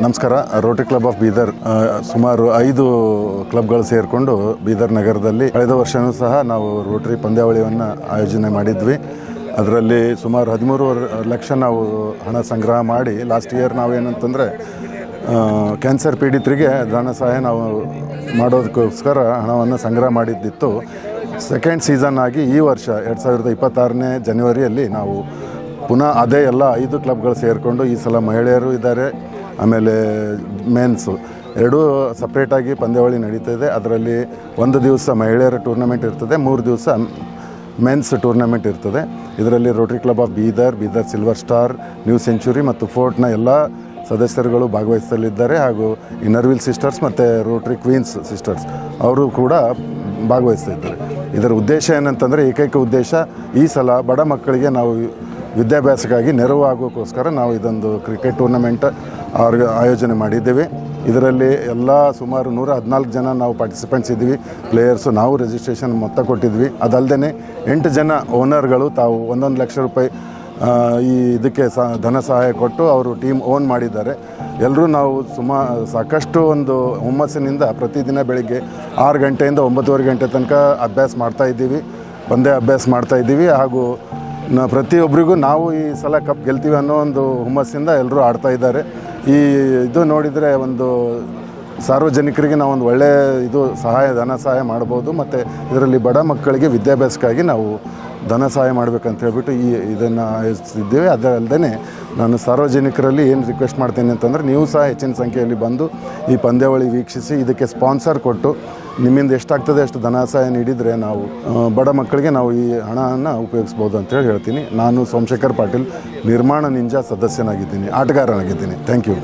ನಮಸ್ಕಾರ. Rotary club of Bidar ಸುಮಾರು 5 ಕ್ಲಬ್ಗಳು ಸೇರಿಕೊಂಡು ಬೀದರ್ ನಗರದಲ್ಲಿ ಕಳೆದ ವರ್ಷವೂ ಸಹ ನಾವು ರೋಟರಿ ಪಂದ್ಯಾವಳಿಯನ್ನು ಆಯೋಜನೆ ಮಾಡಿದ್ವಿ. ಅದರಲ್ಲಿ ಸುಮಾರು 13 ಲಕ್ಷ ನಾವು ಹಣ ಸಂಗ್ರಹ ಮಾಡಿ ಲಾಸ್ಟ್ ಇಯರ್ ನಾವೇನಂತಂದರೆ ಕ್ಯಾನ್ಸರ್ ಪೀಡಿತರಿಗೆ ಧನ ಸಹಾಯ ನಾವು ಮಾಡೋದಕ್ಕೋಸ್ಕರ ಹಣವನ್ನು ಸಂಗ್ರಹ ಮಾಡಿದ್ದಿತ್ತು. ಸೆಕೆಂಡ್ ಸೀಸನ್ ಆಗಿ ಈ ವರ್ಷ 2026ನೇ ಜನವರಿಯಲ್ಲಿ ನಾವು ಪುನಃ ಅದೇ ಎಲ್ಲ 5 ಕ್ಲಬ್ಗಳು ಸೇರಿಕೊಂಡು ಈ ಸಲ ಮಹಿಳೆಯರು ಇದ್ದಾರೆ, ಆಮೇಲೆ ಮೆನ್ಸು ಎರಡೂ ಸಪ್ರೇಟಾಗಿ ಪಂದ್ಯಾವಳಿ ನಡೀತದೆ. ಅದರಲ್ಲಿ 1 ದಿವಸ ಮಹಿಳೆಯರ ಟೂರ್ನಮೆಂಟ್ ಇರ್ತದೆ, 3 ದಿವಸ ಮೆನ್ಸ್ ಟೂರ್ನಮೆಂಟ್ ಇರ್ತದೆ. ಇದರಲ್ಲಿ Rotary club of Bidar, Bidar silver star, new century ಮತ್ತು ಫೋರ್ಟ್ನ ಎಲ್ಲ ಸದಸ್ಯರುಗಳು ಭಾಗವಹಿಸಲಿದ್ದಾರೆ. ಹಾಗೂ ಇನ್ನರ್ವಿಲ್ ಸಿಸ್ಟರ್ಸ್ ಮತ್ತು ರೋಟರಿ ಕ್ವೀನ್ಸ್ ಸಿಸ್ಟರ್ಸ್ ಅವರು ಕೂಡ ಭಾಗವಹಿಸ್ತಿದ್ದಾರೆ. ಇದರ ಉದ್ದೇಶ ಏನಂತಂದರೆ, ಏಕೈಕ ಉದ್ದೇಶ ಈ ಸಲ ಬಡ ಮಕ್ಕಳಿಗೆ ನಾವು ವಿದ್ಯಾಭ್ಯಾಸಕ್ಕಾಗಿ ನೆರವು ಆಗೋಕ್ಕೋಸ್ಕರ ನಾವು ಇದೊಂದು ಕ್ರಿಕೆಟ್ ಟೂರ್ನಮೆಂಟ್ ಆಯೋಜನೆ ಮಾಡಿದ್ದೇವೆ. ಇದರಲ್ಲಿ ಎಲ್ಲ ಸುಮಾರು 114 ಜನ ನಾವು ಪಾರ್ಟಿಸಿಪೆಂಟ್ಸ್ ಇದ್ವಿ, ಪ್ಲೇಯರ್ಸು. ನಾವು ರಿಜಿಸ್ಟ್ರೇಷನ್ ಮೊತ್ತ ಕೊಟ್ಟಿದ್ವಿ. ಅದಲ್ಲದೆ 8 ಜನ ಓನರ್ಗಳು ತಾವು 1 ಲಕ್ಷ ರೂಪಾಯಿ ಈ ಇದಕ್ಕೆ ಧನ ಸಹಾಯ ಕೊಟ್ಟು ಅವರು ಟೀಮ್ ಓನ್ ಮಾಡಿದ್ದಾರೆ. ಎಲ್ಲರೂ ನಾವು ಸಾಕಷ್ಟು ಒಂದು ಹುಮ್ಮಸ್ಸಿನಿಂದ ಪ್ರತಿದಿನ ಬೆಳಿಗ್ಗೆ 6 ಗಂಟೆಯಿಂದ 9:30 ಗಂಟೆ ತನಕ ಅಭ್ಯಾಸ ಮಾಡ್ತಾಯಿದ್ದೀವಿ, ಪಂದ್ಯ ಅಭ್ಯಾಸ ಮಾಡ್ತಾಯಿದ್ದೀವಿ. ಹಾಗೂ ಪ್ರತಿಯೊಬ್ಬರಿಗೂ ನಾವು ಈ ಸಲ ಕಪ್ ಗೆಲ್ತೀವಿ ಅನ್ನೋ ಒಂದು ಹುಮ್ಮಸ್ಸಿಂದ ಎಲ್ಲರೂ ಆಡ್ತಾಯಿದ್ದಾರೆ. ಇದು ನೋಡಿದರೆ ಒಂದು ಸಾರ್ವಜನಿಕರಿಗೆ ನಾವು ಒಂದು ಒಳ್ಳೆಯ ಧನ ಸಹಾಯ ಮಾಡ್ಬೋದು. ಮತ್ತು ಇದರಲ್ಲಿ ಬಡ ಮಕ್ಕಳಿಗೆ ವಿದ್ಯಾಭ್ಯಾಸಕ್ಕಾಗಿ ನಾವು ಧನ ಸಹಾಯ ಮಾಡಬೇಕಂತ ಹೇಳ್ಬಿಟ್ಟು ಇದನ್ನು ಆಯೋಜಿಸಿದ್ದೇವೆ. ಅದಲ್ಲದೆ ನಾನು ಸಾರ್ವಜನಿಕರಲ್ಲಿ ಏನು ರಿಕ್ವೆಸ್ಟ್ ಮಾಡ್ತೇನೆ ಅಂತಂದರೆ, ನೀವು ಸಹ ಹೆಚ್ಚಿನ ಸಂಖ್ಯೆಯಲ್ಲಿ ಬಂದು ಈ ಪಂದ್ಯಾವಳಿ ವೀಕ್ಷಿಸಿ ಇದಕ್ಕೆ ಸ್ಪಾನ್ಸರ್ ಕೊಟ್ಟು ನಿಮ್ಮಿಂದ ಎಷ್ಟಾಗ್ತದೆ ಅಷ್ಟು ಧನ ಸಹಾಯ ನೀಡಿದರೆ ನಾವು ಬಡ ಮಕ್ಕಳಿಗೆ ನಾವು ಈ ಹಣವನ್ನು ಉಪಯೋಗಿಸ್ಬೋದು ಅಂತೇಳಿ ಹೇಳ್ತೀನಿ. ನಾನು ಸೋಮಶೇಖರ್ ಪಾಟೀಲ್, ನಿರ್ಮಾಣ ನಿಂಜ ಸದಸ್ಯನಾಗಿದ್ದೀನಿ, ಆಟಗಾರನಾಗಿದ್ದೀನಿ. Thank you.